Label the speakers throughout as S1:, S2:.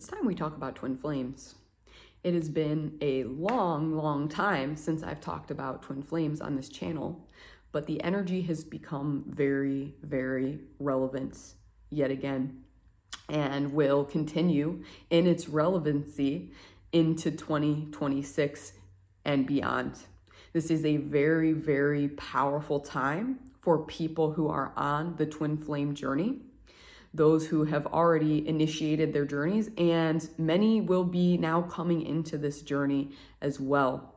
S1: It's time we talk about twin flames. It has been a long time since I've talked about twin flames on this channel, but the energy has become very relevant yet again, and will continue in its relevancy into 2026 and beyond. This is a very powerful time for people who are on the twin flame journey, those who have already initiated their journeys, and many will be now coming into this journey as well.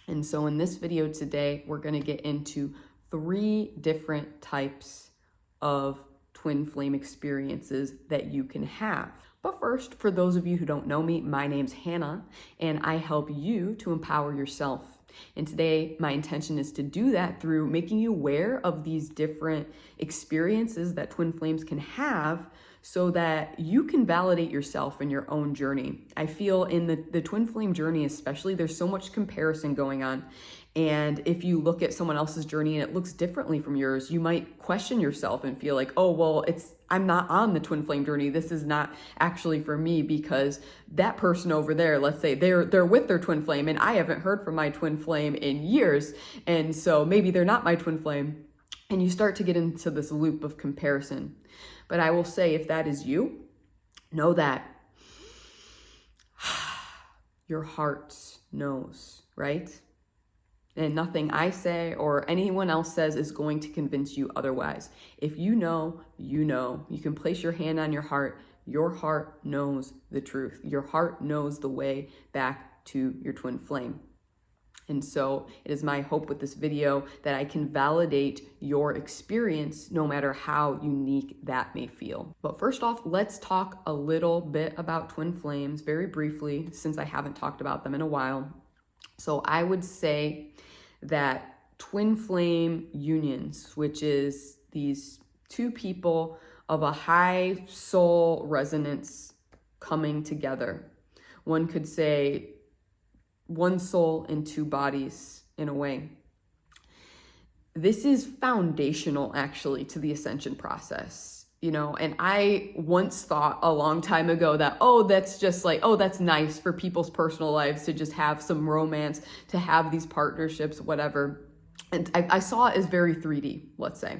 S1: And so in this video today, we're going to get into 3 different types of twin flame experiences that you can have. But first, for those of you who don't know me, my name's Hannah, and I help you to empower yourself. And today, my intention is to do that through making you aware of these different experiences that twin flames can have so that you can validate yourself in your own journey. I feel in the twin flame journey especially, there's so much comparison going on. And if you look at someone else's journey and it looks differently from yours, you might question yourself and feel like, oh, well, I'm not on the twin flame journey. This is not actually for me because that person over there, let's say they're with their twin flame and I haven't heard from my twin flame in years. And so maybe they're not my twin flame. And you start to get into this loop of comparison. But I will say, if that is you, know that your heart knows, right? And nothing I say or anyone else says is going to convince you otherwise. If you know, you know. You can place your hand on your heart. Your heart knows the truth. Your heart knows the way back to your twin flame. And so it is my hope with this video that I can validate your experience no matter how unique that may feel. But first off, let's talk a little bit about twin flames very briefly, since I haven't talked about them in a while. So I would say that twin flame unions, which is these 2 people of a high soul resonance coming together. One could say 1 soul in 2 bodies in a way. This is foundational actually to the ascension process. You know, and I once thought a long time ago that, that's just like, that's nice for people's personal lives to just have some romance, to have these partnerships, whatever. And I saw it as very 3D, let's say.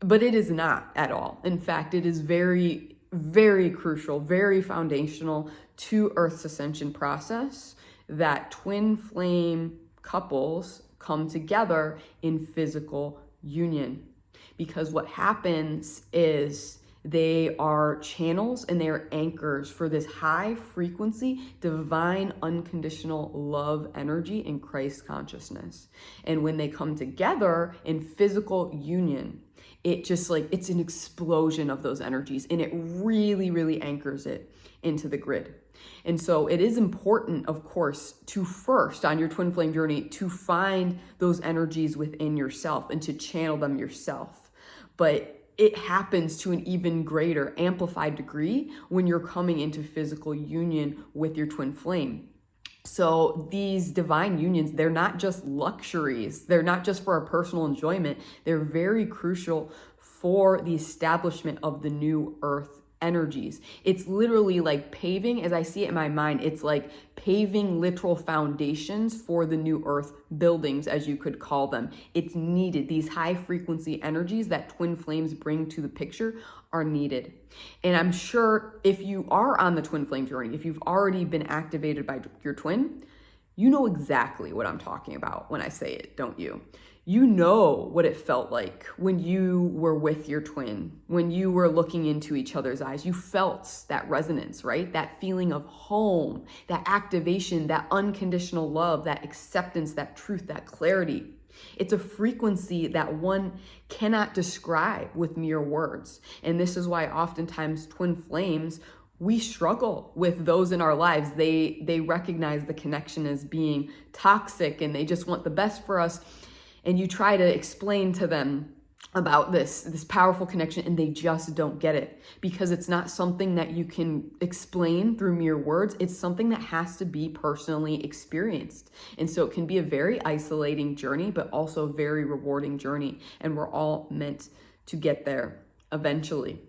S1: But it is not at all. In fact, it is very crucial, very foundational to Earth's ascension process that twin flame couples come together in physical union. Because what happens is they are channels and they are anchors for this high frequency, divine, unconditional love energy in Christ consciousness. And when they come together in physical union, it just it's an explosion of those energies, and it really anchors it into the grid. And so it is important, of course, to first on your twin flame journey to find those energies within yourself and to channel them yourself. But it happens to an even greater amplified degree when you're coming into physical union with your twin flame. So these divine unions, they're not just luxuries. They're not just for our personal enjoyment. They're very crucial for the establishment of the new earth energies. It's literally like paving, as I see it in my mind, it's like paving literal foundations for the new earth buildings, as you could call them. It's needed. These high frequency energies that twin flames bring to the picture are needed. And I'm sure if you are on the twin flame journey, if you've already been activated by your twin, you know exactly what I'm talking about when I say it, don't you? You know what it felt like when you were with your twin, when you were looking into each other's eyes. You felt that resonance, right? That feeling of home, that activation, that unconditional love, that acceptance, that truth, that clarity. It's a frequency that one cannot describe with mere words. And this is why oftentimes twin flames, we struggle with those in our lives. They recognize the connection as being toxic and they just want the best for us. And you try to explain to them about this powerful connection and they just don't get it because it's not something that you can explain through mere words. It's something that has to be personally experienced. And so it can be a very isolating journey, but also a very rewarding journey. And we're all meant to get there eventually.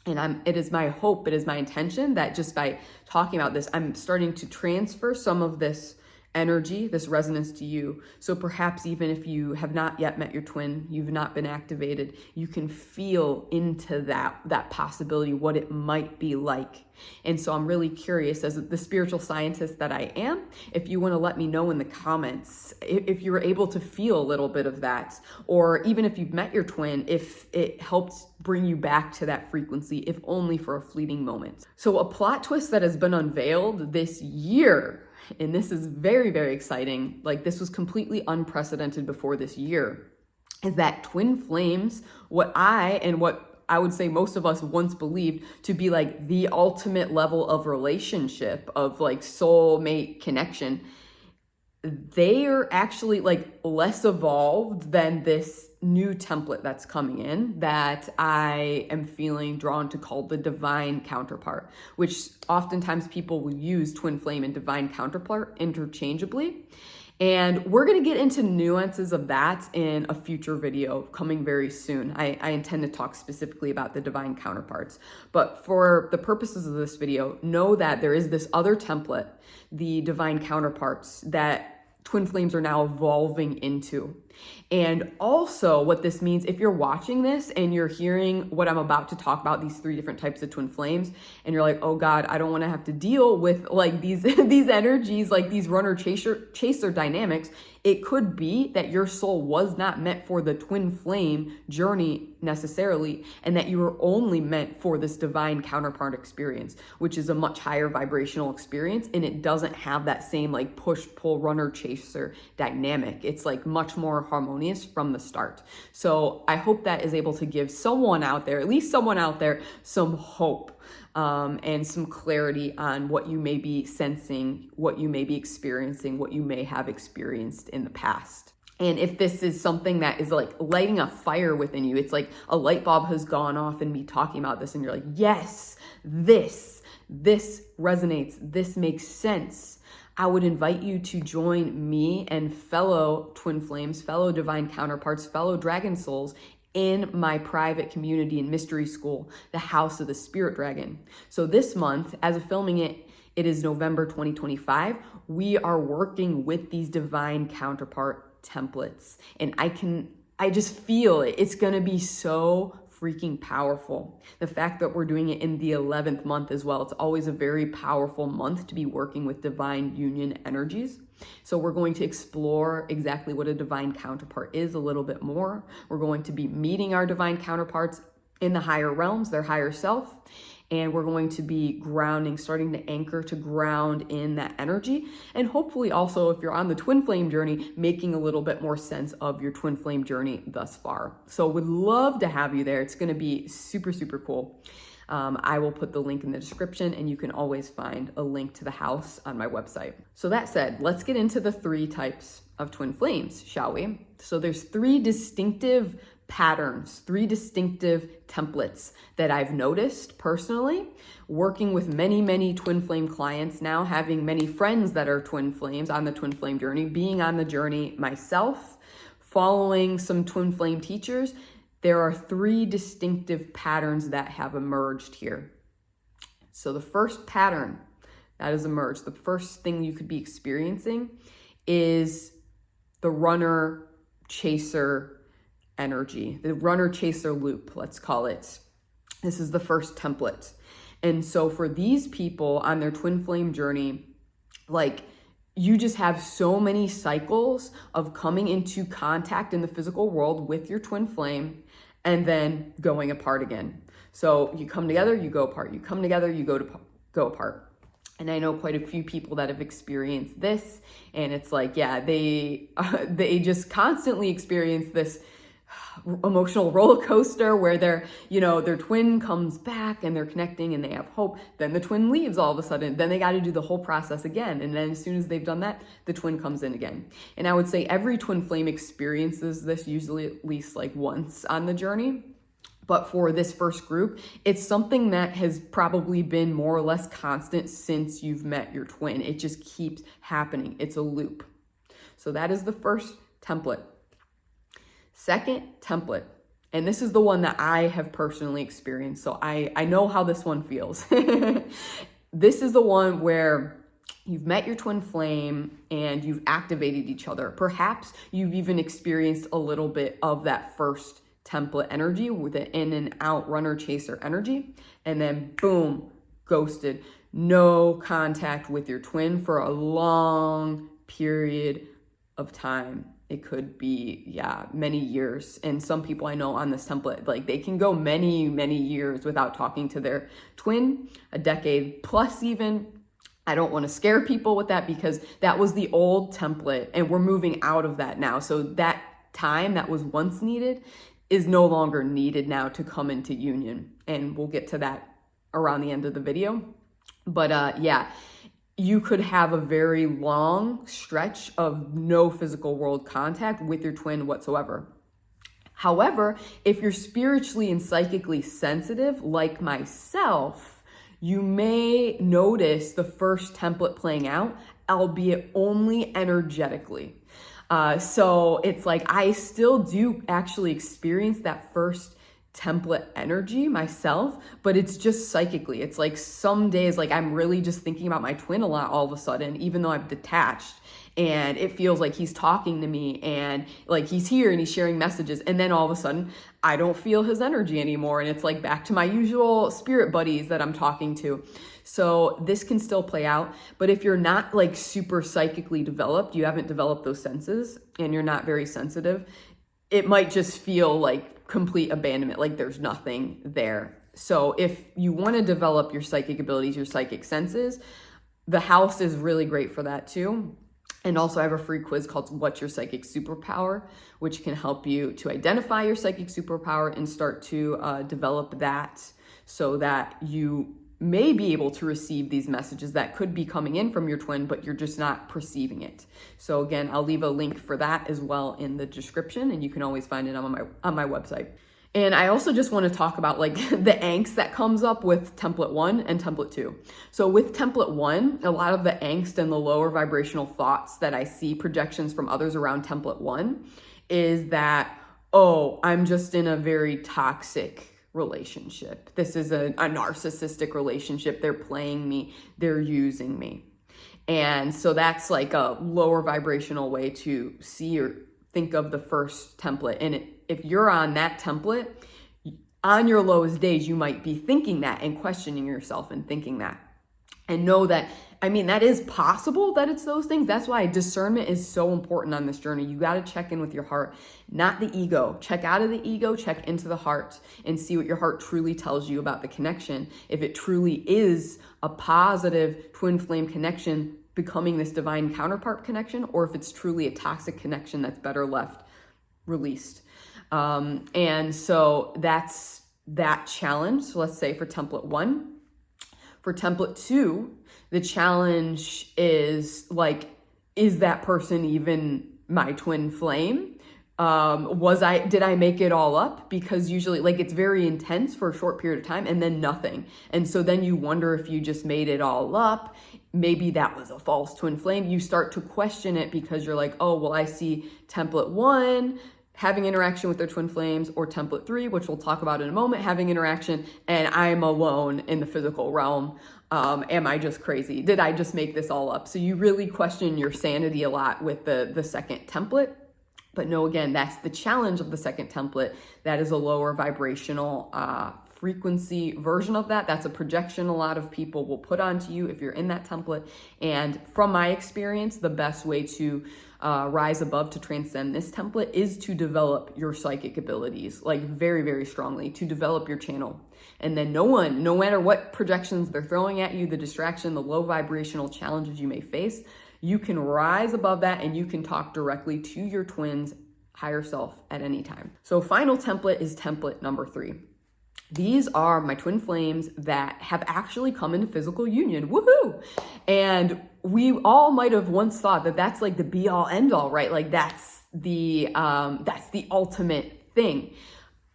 S1: And it is my hope, it is my intention that just by talking about this, I'm starting to transfer some of this energy, this resonance to you. So perhaps even if you have not yet met your twin, you've not been activated, you can feel into that possibility, what it might be like. And so I'm really curious, as the spiritual scientist that I am, if you want to let me know in the comments, if you were able to feel a little bit of that, or even if you've met your twin, if it helps bring you back to that frequency, if only for a fleeting moment. So a plot twist that has been unveiled this year, and this is very, very exciting, like this was completely unprecedented before this year, is that twin flames, what I would say most of us once believed to be like the ultimate level of relationship, of like soulmate connection, they are actually like less evolved than this new template that's coming in that I am feeling drawn to call the divine counterpart, which oftentimes people will use twin flame and divine counterpart interchangeably. And we're going to get into nuances of that in a future video coming very soon. I intend to talk specifically about the divine counterparts. But for the purposes of this video, know that there is this other template, the divine counterparts, that twin flames are now evolving into. And also what this means, if you're watching this and you're hearing what I'm about to talk about, these 3 different types of twin flames, and you're like, oh God, I don't want to have to deal with like these energies, like these runner chaser dynamics. It could be that your soul was not meant for the twin flame journey necessarily, and that you were only meant for this divine counterpart experience, which is a much higher vibrational experience, and it doesn't have that same like push-pull runner chaser dynamic. It's like much more harmonious from the start. So I hope that is able to give someone out there, at least someone out there, some hope. And some clarity on what you may be sensing, what you may be experiencing, what you may have experienced in the past. And if this is something that is like lighting a fire within you, it's like a light bulb has gone off in me talking about this, and you're like, yes, this resonates, this makes sense. I would invite you to join me and fellow twin flames, fellow divine counterparts, fellow dragon souls in my private community and mystery school, the House of the Spirit Dragon. So this month, as of filming it, it is November 2025. We are working with these divine counterpart templates. And I just feel it. It's going to be so freaking powerful. The fact that we're doing it in the 11th month as well. It's always a very powerful month to be working with divine union energies. So we're going to explore exactly what a divine counterpart is a little bit more. We're going to be meeting our divine counterparts in the higher realms, their higher self. And we're going to be grounding, starting to anchor to ground in that energy. And hopefully also, if you're on the twin flame journey, making a little bit more sense of your twin flame journey thus far. So would love to have you there. It's going to be super, super cool. I will put the link in the description, and you can always find a link to the house on my website. So that said, let's get into the 3 types of twin flames, shall we? So there's 3 distinctive patterns, 3 distinctive templates that I've noticed personally, working with many, many twin flame clients now, having many friends that are twin flames on the twin flame journey, being on the journey myself, following some twin flame teachers. There are 3 distinctive patterns that have emerged here. So the first pattern that has emerged, the first thing you could be experiencing is the runner chaser energy, the runner chaser loop, let's call it. This is the first template. And so for these people on their twin flame journey, like, you just have so many cycles of coming into contact in the physical world with your twin flame and then going apart again. So you come together, you go apart. You come together, you go apart. And I know quite a few people that have experienced this, and it's like, yeah, they just constantly experience this emotional roller coaster where their twin comes back and they're connecting and they have hope. Then the twin leaves all of a sudden. Then they got to do the whole process again. And then as soon as they've done that, the twin comes in again. And I would say every twin flame experiences this usually at least like once on the journey. But for this first group, it's something that has probably been more or less constant since you've met your twin. It just keeps happening. It's a loop. So that is the first template. Second template And this is the one that I have personally experienced. So I know how this one feels. This is the one where you've met your twin flame and you've activated each other. Perhaps you've even experienced a little bit of that first template energy with the in and out runner chaser energy. And then boom, ghosted. No contact with your twin for a long period of time. It could be, many years. And some people I know on this template, like they can go many, many years without talking to their twin, a decade plus even. I don't want to scare people with that because that was the old template and we're moving out of that now. So that time that was once needed is no longer needed now to come into union. And we'll get to that around the end of the video. But you could have a very long stretch of no physical world contact with your twin whatsoever. However, if you're spiritually and psychically sensitive, like myself, you may notice the first template playing out, albeit only energetically. So it's like I still do actually experience that first template energy myself, but it's just psychically. It's like some days, like I'm really just thinking about my twin a lot all of a sudden, even though I've detached, and it feels like he's talking to me and like he's here and he's sharing messages. And then all of a sudden I don't feel his energy anymore. And it's like back to my usual spirit buddies that I'm talking to. So this can still play out, but if you're not like super psychically developed, you haven't developed those senses and you're not very sensitive, it might just feel like complete abandonment, like there's nothing there. So if you want to develop your psychic abilities, your psychic senses, the house is really great for that too. And also I have a free quiz called What's Your Psychic Superpower, which can help you to identify your psychic superpower and start to develop that so that you may be able to receive these messages that could be coming in from your twin, but you're just not perceiving it. So again, I'll leave a link for that as well in the description, and you can always find it on my website. And I also just want to talk about like the angst that comes up with template 1 and template 2. So with template 1, a lot of the angst and the lower vibrational thoughts that I see projections from others around template 1 is that, oh, I'm just in a very toxic relationship. This is a narcissistic relationship. They're playing me. They're using me. And so that's like a lower vibrational way to see or think of the first template. And if you're on that template, on your lowest days, you might be thinking that and questioning yourself and thinking that. And know that, I mean, that is possible that it's those things. That's why discernment is so important on this journey. You got to check in with your heart, not the ego. Check out of the ego, check into the heart and see what your heart truly tells you about the connection. If it truly is a positive twin flame connection, becoming this divine counterpart connection, or if it's truly a toxic connection that's better left released. And so that's that challenge. So let's say for template 1. For template 2, the challenge is like, is that person even my twin flame? Did I make it all up? Because usually like it's very intense for a short period of time and then nothing. And so then you wonder if you just made it all up. Maybe that was a false twin flame. You start to question it because you're like, oh, well, I see template 1 having interaction with their twin flames, or template 3, which we'll talk about in a moment, having interaction, and I'm alone in the physical realm. Am I just crazy? Did I just make this all up? So you really question your sanity a lot with the second template. But no, again, that's the challenge of the second template. That is a lower vibrational frequency version of that. That's a projection a lot of people will put onto you if you're in that template. And from my experience, the best way to rise above, to transcend this template, is to develop your psychic abilities, like very, very strongly, to develop your channel. And then no matter what projections they're throwing at you, the distraction, the low vibrational challenges you may face, you can rise above that and you can talk directly to your twin's higher self at any time. So final template is template number 3. These are my twin flames that have actually come into physical union. Woohoo! And we all might have once thought that that's like the be all end all, right? Like that's the ultimate thing,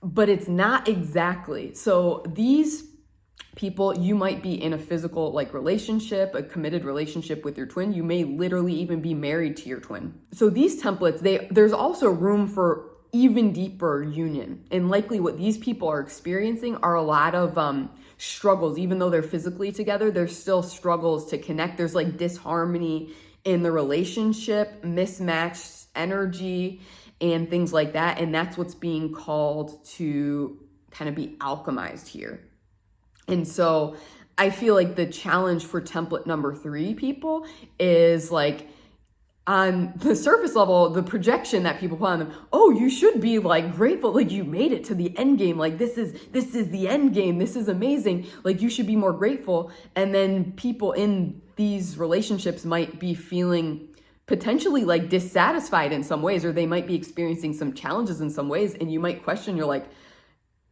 S1: but it's not exactly. So these people, you might be in a physical like relationship, a committed relationship with your twin. You may literally even be married to your twin. So these templates, there's also room for even deeper union. And likely what these people are experiencing are a lot of struggles. Even though they're physically together, there's still struggles to connect. There's like disharmony in the relationship, mismatched energy, and things like that. And that's what's being called to kind of be alchemized here. And so I feel like the challenge for template number 3 people is like, on the surface level, the projection that people put on them, oh, you should be like grateful, like you made it to the end game, like this is the end game, this is amazing, like you should be more grateful. And then people in these relationships might be feeling potentially like dissatisfied in some ways, or they might be experiencing some challenges in some ways, and you might question, you're like,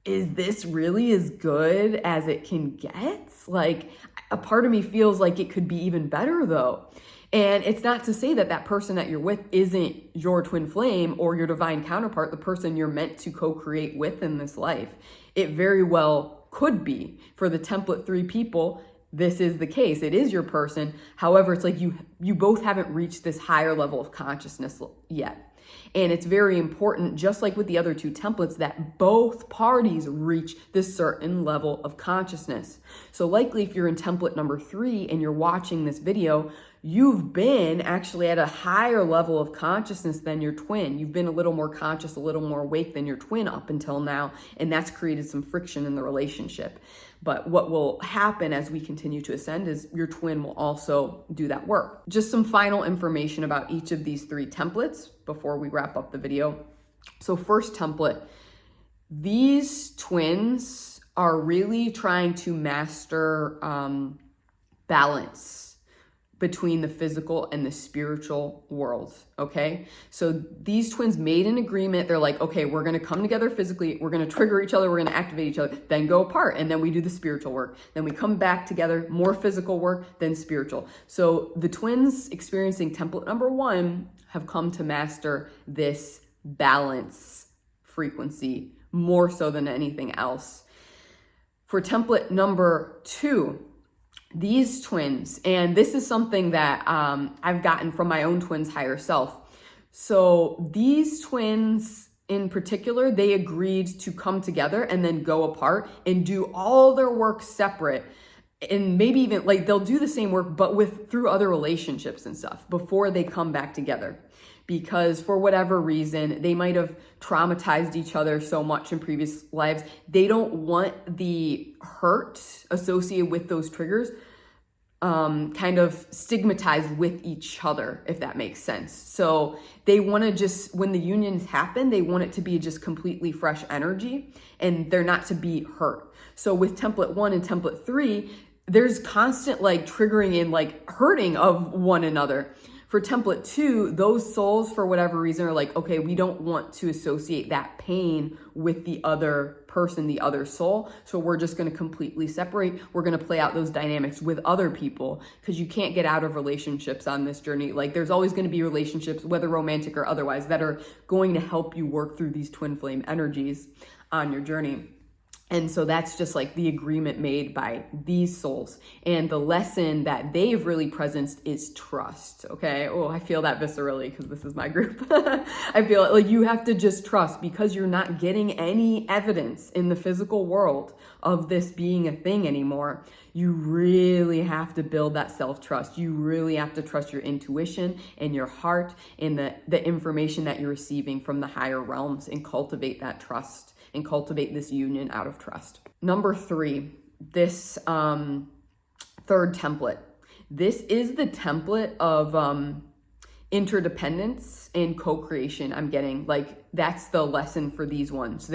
S1: is this really as good as it can get? Like, a part of me feels like it could be even better though. And it's not to say that that person that you're with isn't your twin flame or your divine counterpart, the person you're meant to co-create with in this life. It very well could be. For the template 3 people, this is the case. It is your person. However, it's like you both haven't reached this higher level of consciousness yet. And it's very important, just like with the other 2 templates, that both parties reach this certain level of consciousness. So likely if you're in template number 3 and you're watching this video, you've been actually at a higher level of consciousness than your twin. You've been a little more conscious, a little more awake than your twin up until now, and that's created some friction in the relationship. But what will happen as we continue to ascend is your twin will also do that work. Just some final information about each of these 3 templates before we wrap up the video. So first template, these twins are really trying to master balance between the physical and the spiritual worlds, okay? So these twins made an agreement. They're like, okay, we're gonna come together physically, we're gonna trigger each other, we're gonna activate each other, then go apart, and then we do the spiritual work. Then we come back together, more physical work, then spiritual. So the twins experiencing template number 1 have come to master this balance frequency more so than anything else. For template number 2, these twins, and this is something that I've gotten from my own twin's higher self. So these twins in particular, they agreed to come together and then go apart and do all their work separate. And maybe even like they'll do the same work, but through other relationships and stuff before they come back together. Because for whatever reason, they might have traumatized each other so much in previous lives. They don't want the hurt associated with those triggers kind of stigmatized with each other, if that makes sense. So they want to just, when the unions happen, they want it to be just completely fresh energy and they're not to be hurt. So with template 1 and template 3, there's constant like triggering and like hurting of one another. For template 2, those souls, for whatever reason, are like, okay, we don't want to associate that pain with the other person, the other soul. So we're just going to completely separate. We're going to play out those dynamics with other people because you can't get out of relationships on this journey. Like there's always going to be relationships, whether romantic or otherwise, that are going to help you work through these twin flame energies on your journey. And so that's just like the agreement made by these souls. And the lesson that they've really presenced is trust, okay? Oh, I feel that viscerally because this is my group. I feel like you have to just trust because you're not getting any evidence in the physical world of this being a thing anymore. You really have to build that self-trust. You really have to trust your intuition and your heart and the information that you're receiving from the higher realms and cultivate that trust and cultivate this union out of trust. Number 3, this third template. This is the template of interdependence and co-creation. I'm getting like, that's the lesson for these ones.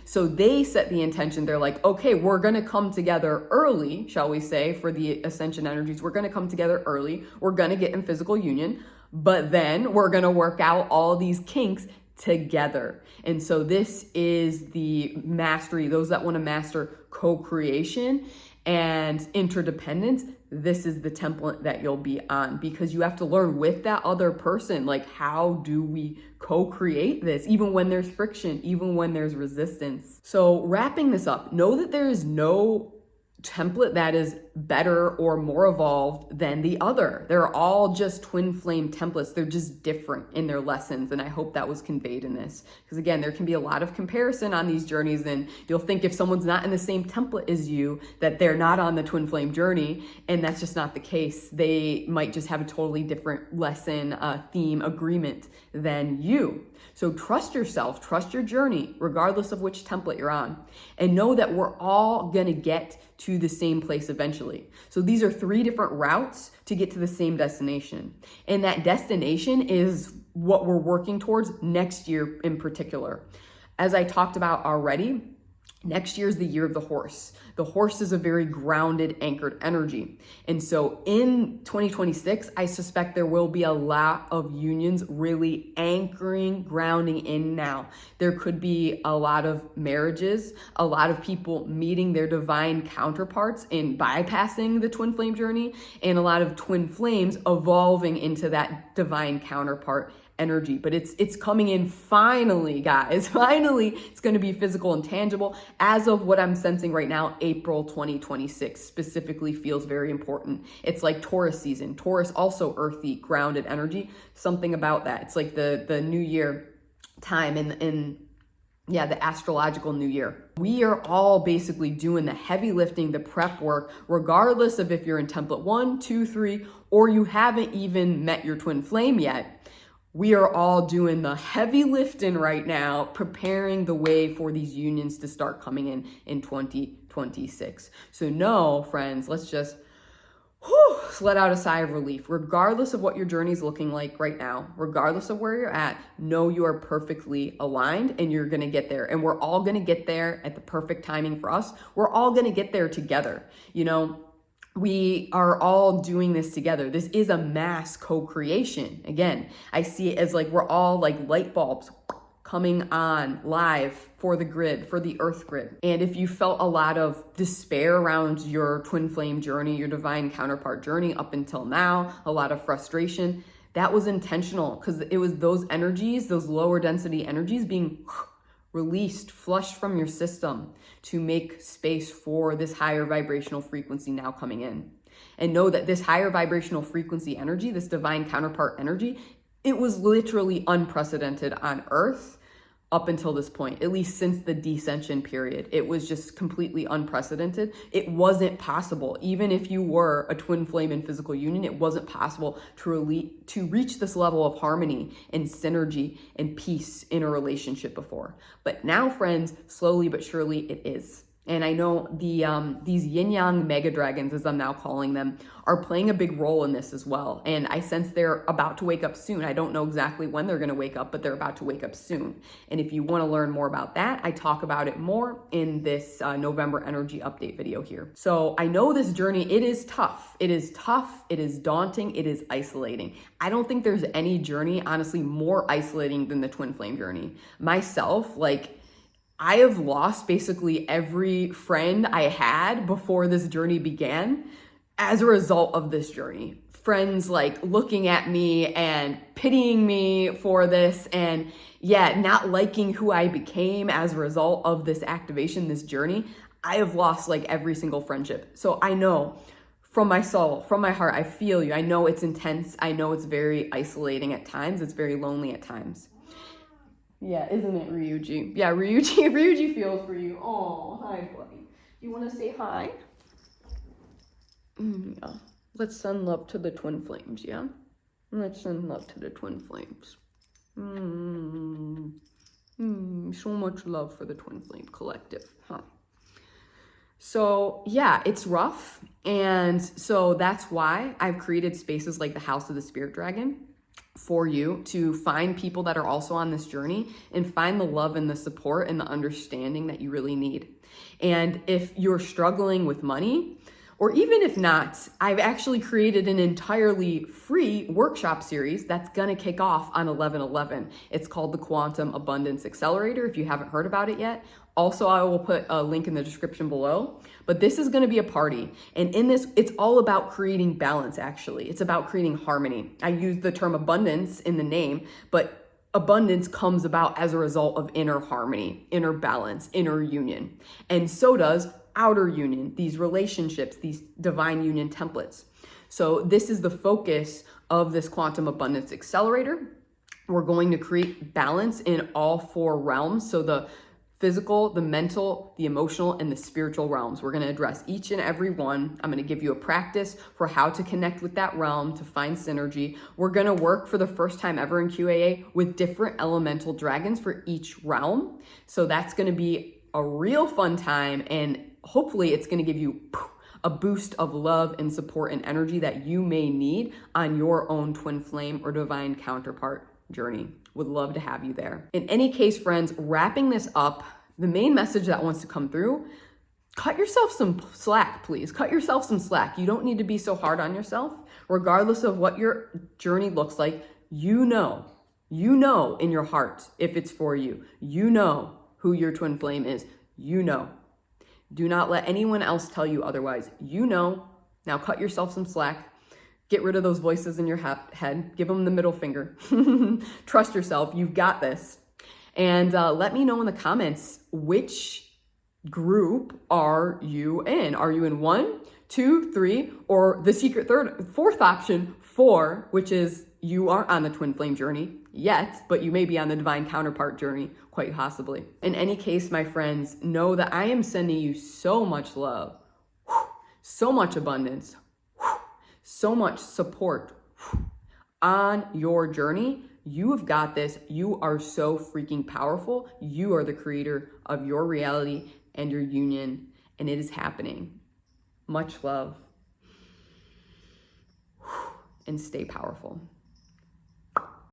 S1: So they set the intention. They're like, okay, we're going to come together early, shall we say, for the ascension energies. We're going to come together early. We're going to get in physical union, but then we're going to work out all these kinks together. And so this is the mastery, those that want to master co-creation and interdependence. This is the template that you'll be on because you have to learn with that other person, like how do we co-create this, even when there's friction, even when there's resistance. So wrapping this up, know that there is no template that is better or more evolved than the other. They're all just twin flame templates. They're just different in their lessons. And I hope that was conveyed in this. Because again, there can be a lot of comparison on these journeys, and you'll think if someone's not in the same template as you, that they're not on the twin flame journey. And that's just not the case. They might just have a totally different lesson, theme, agreement than you. So trust yourself, trust your journey, regardless of which template you're on, and know that we're all gonna get to the same place eventually. So these are 3 different routes to get to the same destination. And that destination is what we're working towards next year in particular. As I talked about already, next year is the year of the horse. The horse is a very grounded, anchored energy. And so in 2026, I suspect there will be a lot of unions really anchoring, grounding in now. There could be a lot of marriages, a lot of people meeting their divine counterparts and bypassing the twin flame journey, and a lot of twin flames evolving into that divine counterpart energy. But it's coming in finally, guys. Finally, it's going to be physical and tangible. As of what I'm sensing right now, April 2026 specifically feels very important. It's like Taurus season. Taurus also earthy, grounded energy. Something about that. It's like the new year time in the astrological new year. We are all basically doing the heavy lifting, the prep work, regardless of if you're in template 1, 2, 3, or you haven't even met your twin flame yet. We are all doing the heavy lifting right now, preparing the way for these unions to start coming in 2026. So no, friends, let's just let out a sigh of relief. Regardless of what your journey is looking like right now, regardless of where you're at, know you are perfectly aligned and you're going to get there. And we're all going to get there at the perfect timing for us. We're all going to get there together. You know, we are all doing this together. This is a mass co-creation. Again, I see it as like we're all like light bulbs coming on live for the grid, for the earth grid. And if you felt a lot of despair around your twin flame journey, your divine counterpart journey up until now, a lot of frustration, that was intentional, because it was those energies, those lower density energies being released, flushed from your system to make space for this higher vibrational frequency now coming in. And know that this higher vibrational frequency energy, this divine counterpart energy, it was literally unprecedented on Earth up until this point, at least since the descension period. It was just completely unprecedented. It wasn't possible. Even if you were a twin flame in physical union, it wasn't possible to reach this level of harmony and synergy and peace in a relationship before. But now, friends, slowly but surely it is. And I know these Yin-Yang mega dragons, as I'm now calling them, are playing a big role in this as well. And I sense they're about to wake up soon. I don't know exactly when they're going to wake up, but they're about to wake up soon. And if you want to learn more about that, I talk about it more in this November energy update video here. So I know this journey, it is tough. It is tough. It is daunting. It is isolating. I don't think there's any journey, honestly, more isolating than the twin flame journey. Myself, I have lost basically every friend I had before this journey began as a result of this journey. Friends looking at me and pitying me for this, and not liking who I became as a result of this activation, this journey. I have lost every single friendship. So I know from my soul, from my heart, I feel you. I know it's intense. I know it's very isolating at times. It's very lonely at times. Yeah, isn't it, Ryuji? Yeah, Ryuji feels for you. Oh, hi, buddy. You want to say hi? Yeah. Let's send love to the twin flames, yeah? Let's send love to the twin flames. So much love for the twin flame collective, huh? So, yeah, it's rough. And so that's why I've created spaces like the House of the Spirit Dragon for you to find people that are also on this journey and find the love and the support and the understanding that you really need. And if you're struggling with money, or even if not, I've actually created an entirely free workshop series that's going to kick off on 11/11. It's called the Quantum Abundance Accelerator, if you haven't heard about it yet. Also, I will put a link in the description below. But this is going to be a party. And in this, it's all about creating balance, actually. It's about creating harmony. I use the term abundance in the name, but abundance comes about as a result of inner harmony, inner balance, inner union. And so does outer union, these relationships, these divine union templates. So this is the focus of this quantum abundance accelerator. We're going to create balance in all 4 realms. So the physical, the mental, the emotional, and the spiritual realms. We're going to address each and every one. I'm going to give you a practice for how to connect with that realm to find synergy. We're going to work for the first time ever in QAA with different elemental dragons for each realm. So that's going to be a real fun time, and hopefully it's going to give you a boost of love and support and energy that you may need on your own twin flame or divine counterpart journey. Would love to have you there. In any case, friends, wrapping this up, the main message that wants to come through, cut yourself some slack, please. Cut yourself some slack. You don't need to be so hard on yourself. Regardless of what your journey looks like, you know in your heart if it's for you. You know who your twin flame is. You know. Do not let anyone else tell you otherwise. You know. Now cut yourself some slack. Get rid of those voices in your head. Give them the middle finger. Trust yourself. You've got this. And let me know in the comments, which group are you in? Are you in 1, 2, 3, or the secret fourth option, 4, which is you aren't on the twin flame journey yet, but you may be on the divine counterpart journey, quite possibly. In any case, my friends, know that I am sending you so much love, so much abundance, so much support on your journey. You have got this. You are so freaking powerful. You are the creator of your reality and your union, and it is happening. Much love, and stay powerful.